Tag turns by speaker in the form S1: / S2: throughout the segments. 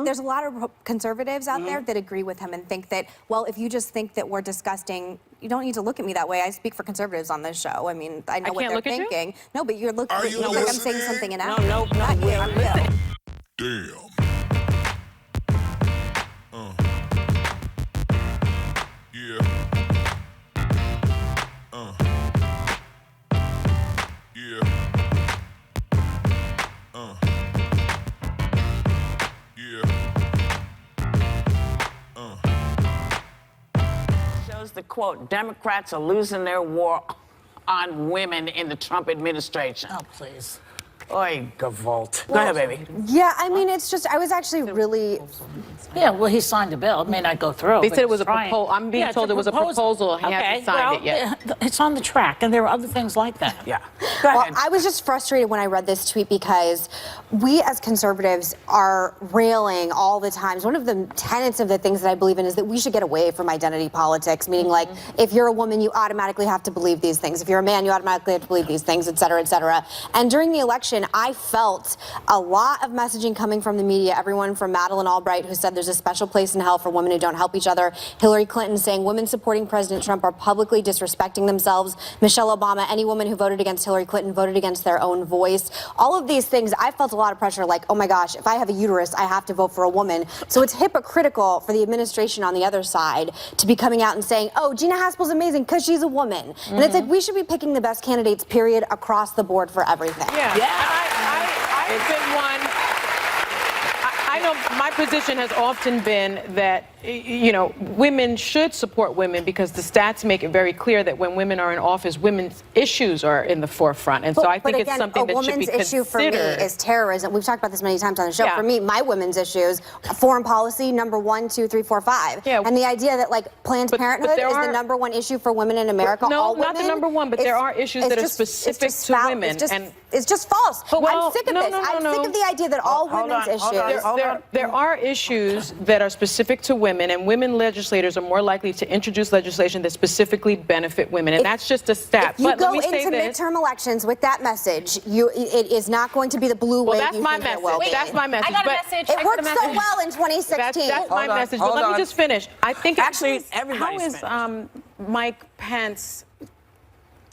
S1: there's a lot of conservatives out there that agree with him and think that, well, if you just think that we're disgusting, you don't need to look at me that way. I speak for conservatives on this show. I mean, I know what they're thinking. No, but you're looking at me like I'm saying something inaccurate.
S2: No, I'm listening.
S3: Damn. Yeah. Yeah.
S2: Shows the quote, Democrats are losing their war on women in the Trump administration.
S4: Oh, please.
S2: Oy, Gavolt. Go ahead, baby.
S1: Yeah, I mean, it's just, I was actually really...
S4: Yeah, well, he signed a bill. It may not go through.
S5: They
S4: but
S5: said it was
S4: he's
S5: a proposal. I'm being told it was a proposal. He hasn't signed it yet.
S4: It's on the track, and there are other things like that.
S2: Yeah. Go ahead.
S1: Well, I was just frustrated when I read this tweet because we as conservatives are railing all the time. One of the tenets of the things that I believe in is that we should get away from identity politics, meaning like if you're a woman, you automatically have to believe these things. If you're a man, you automatically have to believe these things, et cetera, et cetera. And during the election, I felt a lot of messaging coming from the media, everyone from Madeleine Albright, who said there's a special place in hell for women who don't help each other, Hillary Clinton saying women supporting President Trump are publicly disrespecting themselves, Michelle Obama, any woman who voted against Hillary Clinton voted against their own voice. All of these things, I felt a lot of pressure like, oh my gosh, if I have a uterus, I have to vote for a woman. So it's hypocritical for the administration on the other side to be coming out and saying, oh, Gina Haspel's amazing because she's a woman. And it's like, we should be picking the best candidates, period, across the board for everything.
S5: I've been one. I know my position has often been that, you know, women should support women because the stats make it very clear that when women are in office, women's issues are in the forefront. And so I think it's something that should be considered. A woman's issue for me is terrorism. We've talked about this many times on the show. For me, my women's issues, foreign policy, number 1, 2, 3, 4, 5. And the idea that like Planned Parenthood is the number 1 issue for women in America. No, not the number 1, but there are issues that are specific to women.
S1: It's just false. I'm sick of this. I'm sick of the idea that all women's issues.
S5: There are issues that are specific to women, and women legislators are more likely to introduce legislation that specifically benefit women, and that's just a stat.
S1: If you go into midterm elections with that message, it is not going to be the blue wave you think it will be.
S5: That's my message.
S6: I got a message.
S1: It worked so well in 2016.
S5: That's my message. But let me just finish. I think
S2: actually everybody's
S5: how is Mike Pence?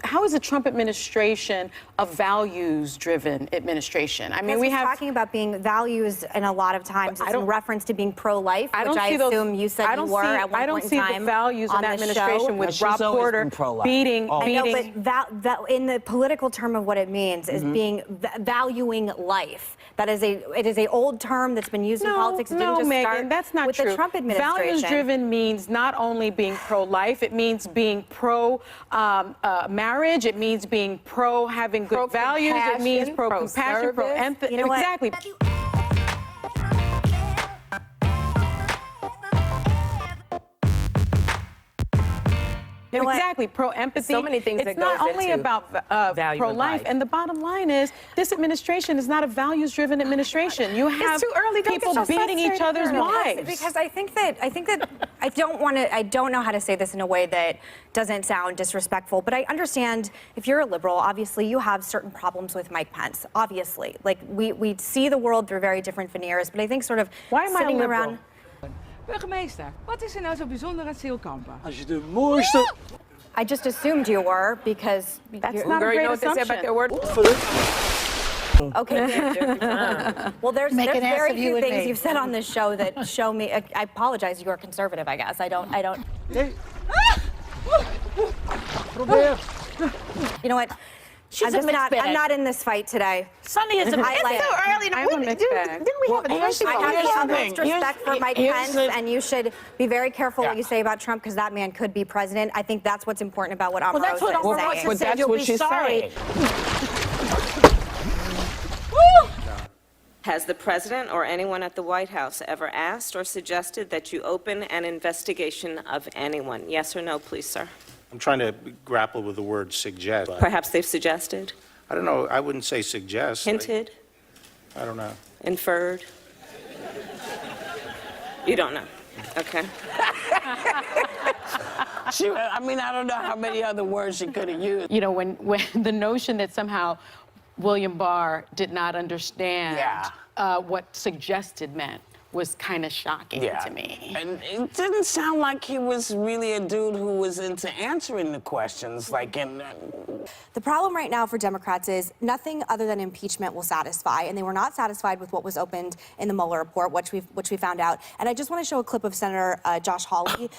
S5: How is the Trump administration a values-driven administration? I mean, we have
S1: talking about being values, and a lot of times it's in reference to being pro-life, which I assume you said you were at one point in time.
S5: I don't see the values in that administration with Rob Porter beating.
S1: But in the political term of what it means is being valuing life. That is it is a old term that's been used in politics. It didn't just
S5: Meghan, that's not
S1: with
S5: true.
S1: The Trump administration.
S5: Values-driven means not only being pro-life, it means being pro-marriage, it means being pro having good values, it means pro-compassion, pro-empathy.
S1: You know
S5: exactly. Exactly, pro-empathy.
S6: So many things
S5: it's not only about pro-life, and the bottom line is this administration is not a values-driven administration. You have people beating each other's wives.
S1: Because I think that I don't know how to say this in a way that doesn't sound disrespectful, but I understand if you're a liberal, obviously you have certain problems with Mike Pence. Obviously, like we see the world through very different veneers, but I think sort of sitting around.
S7: Burgemeester, wat is er nou zo bijzonder aan Zeilkampen?
S8: Als je de mooiste...
S1: I just assumed you were because
S5: that's not a great assumption.
S1: Okay. Well, there's very few things you've said on this show that show me. I apologize. You are conservative, I guess. I don't.
S8: Probeer.
S1: You know what? I'm not in this fight today.
S4: Sunday is
S6: It's so early. Didn't we have a question?
S1: I have the most respect for Mike Pence, and you should be very careful what you say about Trump because that man could be president. I think that's what's important about what Omarosa is saying.
S4: Well, that's what she's saying.
S9: Has the president or anyone at the White House ever asked or suggested that you open an investigation of anyone? Yes or no, please, sir?
S10: I'm trying to grapple with the word suggest.
S9: Perhaps they've suggested?
S10: I don't know. I wouldn't say suggest.
S9: Hinted?
S10: I don't know.
S9: Inferred? You don't know. Okay.
S2: I mean, I don't know how many other words she could have used.
S5: You know, when the notion that somehow William Barr did not understand what suggested meant. was kind of shocking to me.
S2: And it didn't sound like he was really a dude who was into answering the questions, like in...
S1: The problem right now for Democrats is nothing other than impeachment will satisfy, and they were not satisfied with what was opened in the Mueller report, which we found out. And I just want to show a clip of Senator Josh Hawley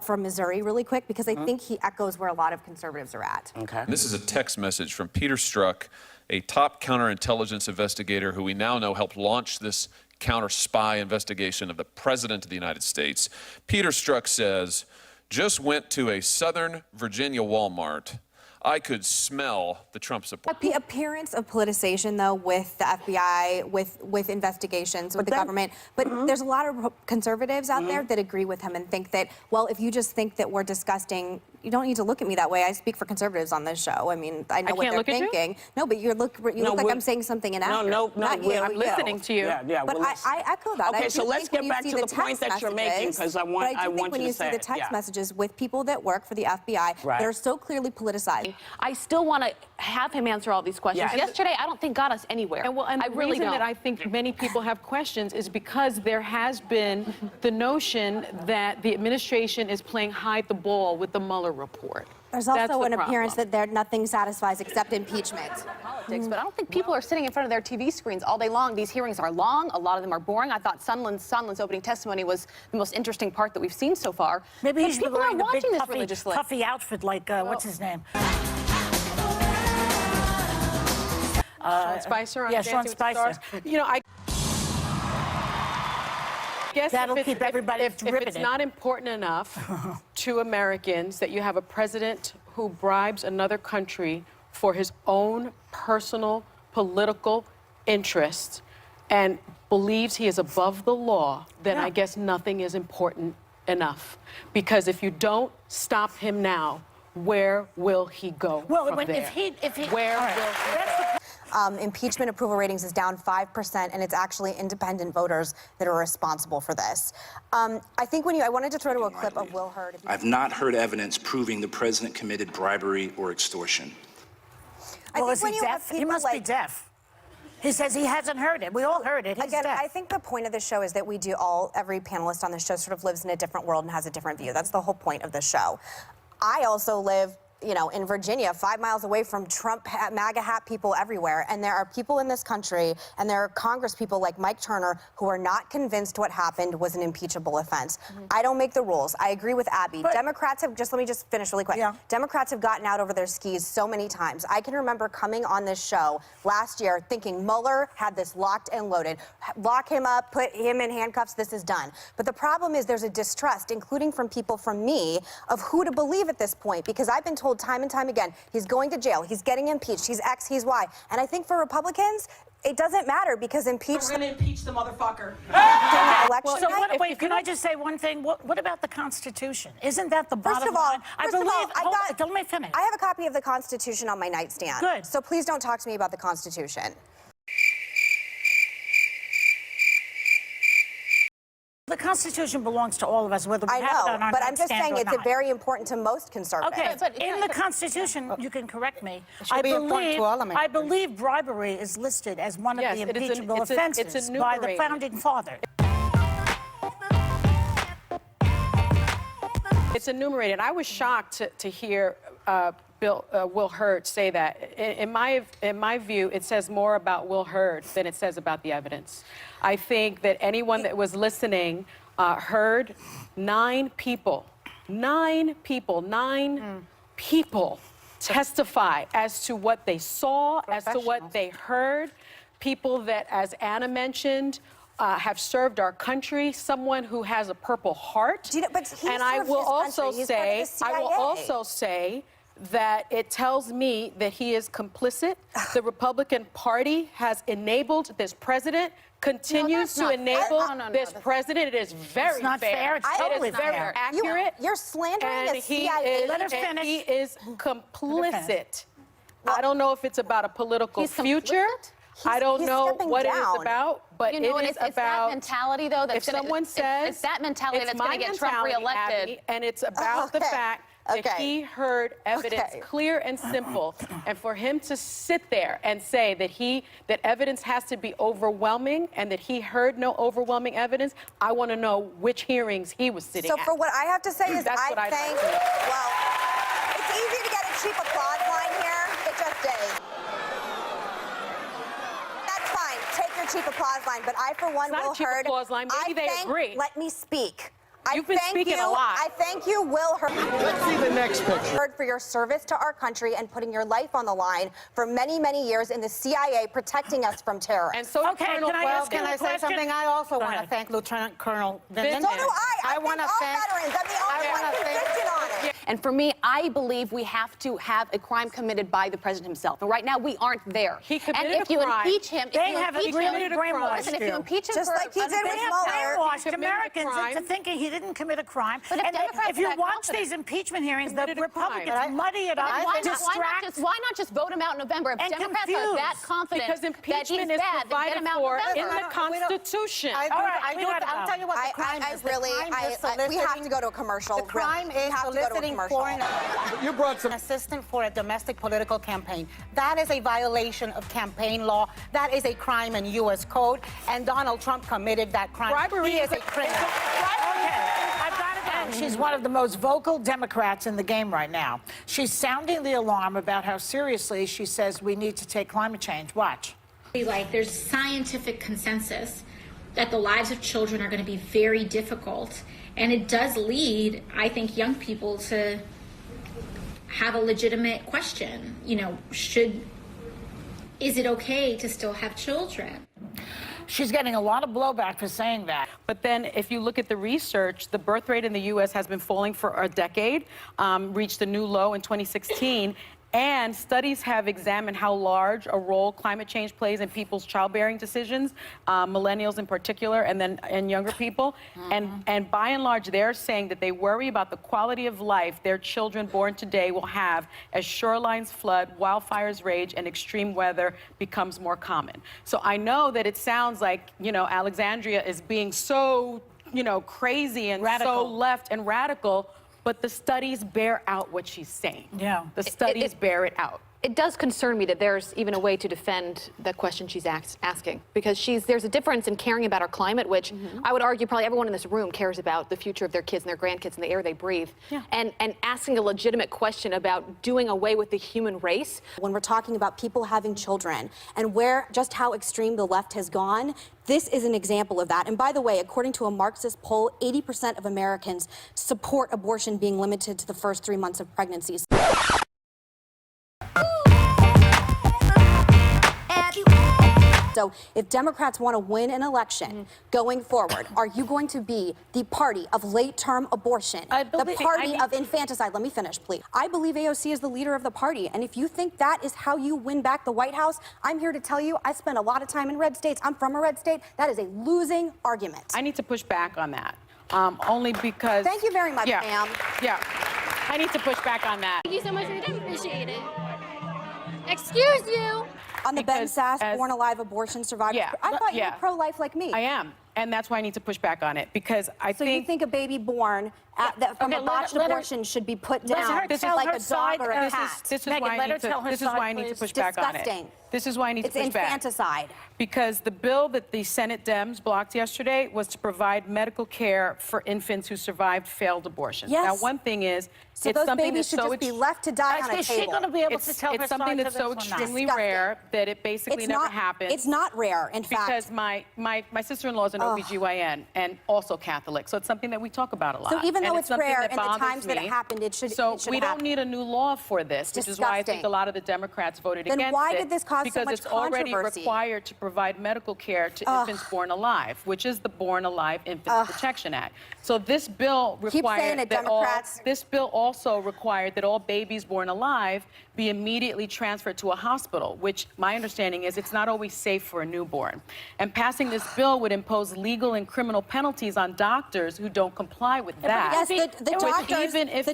S1: from Missouri really quick, because I think he echoes where a lot of conservatives are at.
S2: Okay.
S11: This is a text message from Peter Strzok, a top counterintelligence investigator who we now know helped launch this counter-spy investigation of the President of the United States. Peter Strzok says, just went to a Southern Virginia Walmart. I could smell the Trump support.
S1: The appearance of politicization, though, with the FBI, with investigations, with the government. But there's a lot of conservatives out there that agree with him and think that, well, if you just think that we're disgusting, you don't need to look at me that way. I speak for conservatives on this show. I mean, I know what they're thinking. No, but you look like I'm saying something inaccurate.
S2: No,
S1: not you.
S5: I'm listening to you.
S2: Yeah,
S1: but I echo that.
S2: Okay, so let's get back to the point that you're making, because I want you to say it.
S1: But I do think when you see the text messages with people that work for the FBI that are so clearly politicized.
S6: I still want to have him answer all these questions. Yesterday, I don't think got us anywhere.
S5: And the
S6: really
S5: reason
S6: don't.
S5: that I think many people have questions is because there has been the notion that the administration is playing hide the ball with the Mueller report.
S1: There's also an appearance that nothing satisfies except impeachment.
S6: Politics, but I don't think people are sitting in front of their TV screens all day long. These hearings are long. A lot of them are boring. I thought Sondland's opening testimony was the most interesting part that we've seen so far.
S4: Maybe he should be
S6: people are
S4: wearing a big
S6: watching this religiously.
S4: puffy outfit like, what's his name?
S5: Sean Spicer on Dancing
S4: Sean
S5: with the
S4: Spicer.
S5: Stars. You know, I guess
S4: That'll keep everybody
S5: if
S4: riveted.
S5: it's not important enough to Americans that you have a president who bribes another country for his own personal political interests and believes he is above the law, then I guess nothing is important enough. Because if you don't stop him now, where will he go from there?
S4: If he,
S5: where will he go?
S1: Impeachment approval ratings is down 5%, and it's actually independent voters that are responsible for this. I think I wanted to throw to a clip of Will Hurd.
S12: I've not heard evidence proving the president committed bribery or extortion.
S4: Well, is he deaf? He must be deaf. He says he hasn't heard it. We all heard it. He's deaf.
S1: I think the point of the show is that every panelist on the show sort of lives in a different world and has a different view. That's the whole point of the show. I also live in Virginia, 5 miles away from Trump MAGA hat people everywhere. And there are people in this country, and there are Congress people like Mike Turner, who are not convinced what happened was an impeachable offense. I don't make the rules. I agree with Abby. Democrats have, let me just finish really quick. Democrats have gotten out over their skis so many times. I can remember coming on this show last year thinking Mueller had this locked and loaded. Lock him up, put him in handcuffs, this is done. But the problem is there's a distrust, including from people from me, of who to believe at this point, because I've been told time and time again, he's going to jail, he's getting impeached, he's X, he's Y. And I think for Republicans, it doesn't matter because
S13: We're going to impeach the motherfucker.
S4: Wait, can I just say one thing? What about the Constitution? Isn't that the bottom
S1: line?
S4: Let me finish.
S1: I have a copy of the Constitution on my nightstand.
S4: Good.
S1: So please don't talk to me about the Constitution.
S4: The Constitution belongs to all of us, whether we have it on our
S1: but I'm just saying
S4: nightstand or
S1: it's very important to most conservatives.
S4: Okay, but in the Constitution, you can correct me.
S6: should be important to all Americans.
S4: I believe bribery is listed as one of the impeachable offenses by the founding father.
S5: It's enumerated. I was shocked to hear Will Hurd say that. In my view, it says more about Will Hurd than it says about the evidence. I think that anyone that was listening heard 9 people testify as to what they saw, as to what they heard. People that, as Anna mentioned, have served our country, someone who has a Purple Heart. And I will also say that it tells me that he is complicit. The Republican Party has enabled this president, continues to enable this president. It is very fair.
S4: It's totally
S5: it is very accurate.
S1: You're slandering the CIA.
S5: He is complicit. I don't know if it's about a political future. I don't know what it is about, but it is about...
S6: It's that mentality, though, that's
S5: if someone says...
S6: It's that mentality that's going to get Trump reelected.
S5: Abby, and it's about the fact that he heard evidence clear and simple, and for him to sit there and say that evidence has to be overwhelming and that he heard no overwhelming evidence, I want to know which hearings he was sitting at.
S1: So for what I have to say is
S5: That's what I'd like to know.
S1: well, it's easy to get a cheap applause line here. It just is. That's fine. Take your cheap applause line, but I, for one,
S5: It's not
S1: will
S5: a cheap
S1: heard.
S5: applause line. Maybe they agree.
S1: Let me speak.
S5: You've been speaking a lot.
S1: I thank you, Will Hurd.
S8: Let's see the next picture.
S1: For your service to our country and putting your life on the line for many, many years in the CIA, protecting us from terror.
S5: And so Colonel,
S4: can I say something? I also want to thank Lieutenant Colonel Vincent.
S1: So do I. I
S4: want to
S1: thank all veterans. I'm the only one position on it.
S6: And for me, I believe we have to have a crime committed by the president himself. And right now, we aren't there.
S5: He committed
S6: and if you
S5: a crime.
S6: impeach him,
S4: They have
S5: committed a crime.
S6: Listen, if you impeach him
S1: Just
S6: for
S1: like he did with Mueller.
S4: brainwashed Americans into thinking he didn't commit a crime.
S6: But if
S4: and
S6: Democrats
S4: if you
S6: are that
S4: watch
S6: confident-
S4: these impeachment hearings, the
S5: Committed a crime.
S4: Republicans muddy it up,
S6: Why not just vote him out in November? If
S4: and
S6: Democrats are
S4: confused.
S6: that confident
S5: Because
S6: that he's
S5: impeachment is
S6: bad, then get
S5: provided
S6: him out
S5: for
S6: in
S5: in
S6: November.
S5: the Constitution.
S4: I'll tell you what the crime is.
S1: We have to go to a commercial.
S4: The crime
S1: We
S4: is
S1: have to go to a
S4: soliciting
S1: commercial.
S4: foreign
S8: You brought some.
S4: assistant for a domestic political campaign. That is a violation of campaign law. That is a crime in U.S. code, and Donald Trump committed that crime.
S5: Bribery
S4: He is
S5: is
S4: a criminal. Okay, I've got it. She's one of the most vocal Democrats in the game right now. She's sounding the alarm about how seriously she says we need to take climate change. Watch.
S14: Like, there's scientific consensus that the lives of children are going to be very difficult, and it does lead, I think, young people to have a legitimate question. You know, is it okay to still have children?
S4: She's getting a lot of blowback for saying that.
S5: But then if you look at the research, the birth rate in the U.S. has been falling for a decade, reached a new low in 2016. And studies have examined how large a role climate change plays in people's childbearing decisions, millennials in particular, and younger people. And by and large, they're saying that they worry about the quality of life their children born today will have as shorelines flood, wildfires rage, and extreme weather becomes more common. So I know that it sounds like, you know, Alexandria is being so, you know, crazy and so left and radical. But the studies bear out what she's saying. Yeah. The studies bear it out.
S6: It does concern me that there's even a way to defend the question she's asking, because there's a difference in caring about our climate, which I would argue probably everyone in this room cares about the future of their kids and their grandkids and the air they breathe. Yeah. And asking a legitimate question about doing away with the human race.
S1: When we're talking about people having children and just how extreme the left has gone, this is an example of that. And by the way, according to a Marxist poll, 80% of Americans support abortion being limited to the first 3 months of pregnancy. So if Democrats want to win an election going forward, are you going to be the party of late-term abortion, the party of infanticide? Let me finish, please. I believe AOC is the leader of the party, and if you think that is how you win back the White House, I'm here to tell you I spent a lot of time in red states. I'm from a red state. That is a losing argument.
S5: I need to push back on that, only because...
S1: Thank you very much, ma'am.
S5: Yeah, I need to push back on that.
S14: Thank you so much for your time. Appreciate it. Excuse you.
S1: On the Ben Sass born alive abortion survivor. I thought you were pro-life like me.
S5: I am. And that's why I need to push back on it, because I
S1: think... So you think a baby born from a botched abortion should be put down like a dog or a cat?
S5: This is why I need to push back on it. This is why I need to push back.
S1: It's infanticide.
S5: Because the bill that the Senate Dems blocked yesterday was to provide medical care for infants who survived failed abortions.
S1: Yes.
S5: Now, one thing is,
S1: so
S5: it's
S1: those
S5: something
S1: babies
S5: that's
S1: should
S5: so
S1: just be left to die on a table.
S4: Is she going to be able to tell her
S5: It's something that's so extremely rare that it basically never happens.
S1: It's not rare, in fact.
S5: Because my sister-in-law is an OBGYN and also Catholic, so it's something that we talk about a lot.
S1: So even though it's rare in the
S5: bothers
S1: times that it
S5: me.
S1: happened, it should
S5: So
S1: happen.
S5: we don't need a new law for this, which is why I think a lot of the Democrats voted against it.
S1: Then why did this cause so much
S5: Because it's already required to provide medical care to infants born alive, which is the Born Alive Infants Protection Act. So this bill required this bill also required that all babies born alive be immediately transferred to a hospital, which my understanding is it's not always safe for a newborn. And passing this bill would impose legal and criminal penalties on doctors who don't comply with that.
S1: Yes, the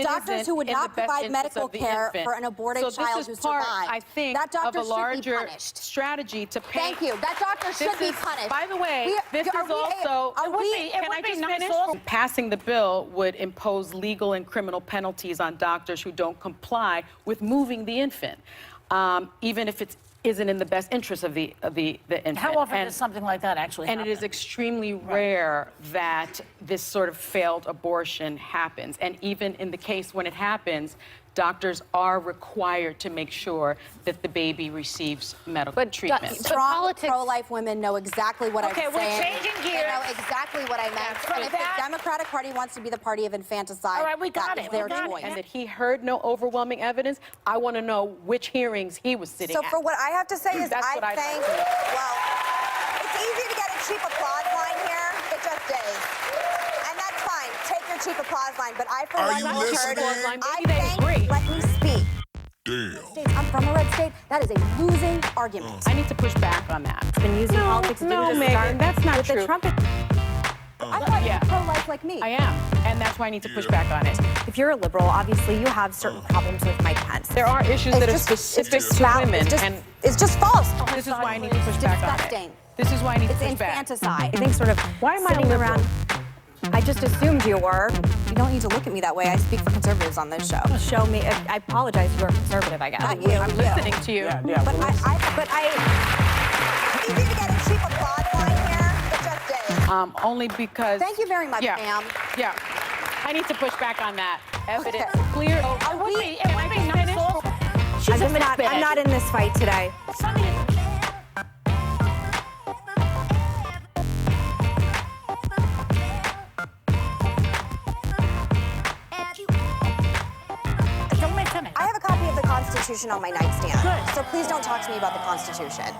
S1: doctors
S5: isn't
S1: who would
S5: in the
S1: not
S5: best
S1: provide
S5: interest
S1: medical
S5: of the
S1: care
S5: infant.
S1: for an aborted
S5: So
S1: child
S5: this
S1: who
S5: is part,
S1: survived.
S5: I think,
S1: that doctor
S5: of a larger
S1: should be punished.
S5: strategy to paint.
S1: Thank you. That doctor should be punished.
S5: By the way, this is also. Can I just finish? Passing the bill would impose legal and criminal penalties on doctors who don't comply with moving the infant, even if it isn't in the best interest of the infant.
S4: How often does something like that actually happen?
S5: And it is extremely rare that this sort of failed abortion happens. And even in the case when it happens, doctors are required to make sure that the baby receives medical treatment.
S1: Strong pro-life women know exactly what I'm saying.
S4: Okay, we're changing gears.
S1: They know exactly what I meant. And if the Democratic Party wants to be the party of infanticide,
S4: all right, we got
S1: that
S4: it.
S1: is their
S4: We got it.
S1: choice.
S5: And that he heard no overwhelming evidence. I want to know which hearings he was sitting
S1: So
S5: at.
S1: for what I have to say is
S5: That's
S1: I
S5: what I'd
S1: think,
S5: like to know.
S1: well, it's easy to get a cheap applause line here. It just is. And that's fine. Take your cheap applause line. But I, for
S3: Are
S1: one,
S3: you
S1: have heard,
S3: listening?
S1: I
S5: Maybe they
S1: think,
S5: agree.
S1: let me speak.
S3: Damn.
S1: I'm from a red state. That is a losing argument.
S5: I need to push back on that.
S1: Been using politics to do
S5: No,
S1: this
S5: Meghan, that's not
S1: with
S5: true.
S1: the Trump. I thought you were pro-life like me.
S5: I am, and that's why I need to push back on it.
S1: If you're a liberal, obviously you have certain problems with Mike Pence.
S5: There are issues that are specific to women, and
S1: it's just false.
S5: this is why I need to push back on
S1: Disgusting.
S5: it. This is why I need to
S1: It's
S5: push back.
S1: infanticide. I think sort of
S5: Why am I a
S1: sitting
S5: liberal?
S1: around. I just assumed you were. You don't need to look at me that way. I speak for conservatives on this show. Show me. I apologize. You are a conservative, I guess. Not you.
S5: I'm listening to you.
S1: But it's easy to get a cheap applause line here. It just is.
S5: Only because.
S1: Thank you very much,
S5: yeah,
S1: ma'am.
S5: Yeah. I need to push back on that. Evidence
S1: Okay.
S5: clear.
S4: It would be nice. She's a misfit.
S1: I'm not in this fight today.
S4: Don't make fun of
S1: I have a copy of the Constitution on my nightstand. Good. So please don't talk to me about the Constitution.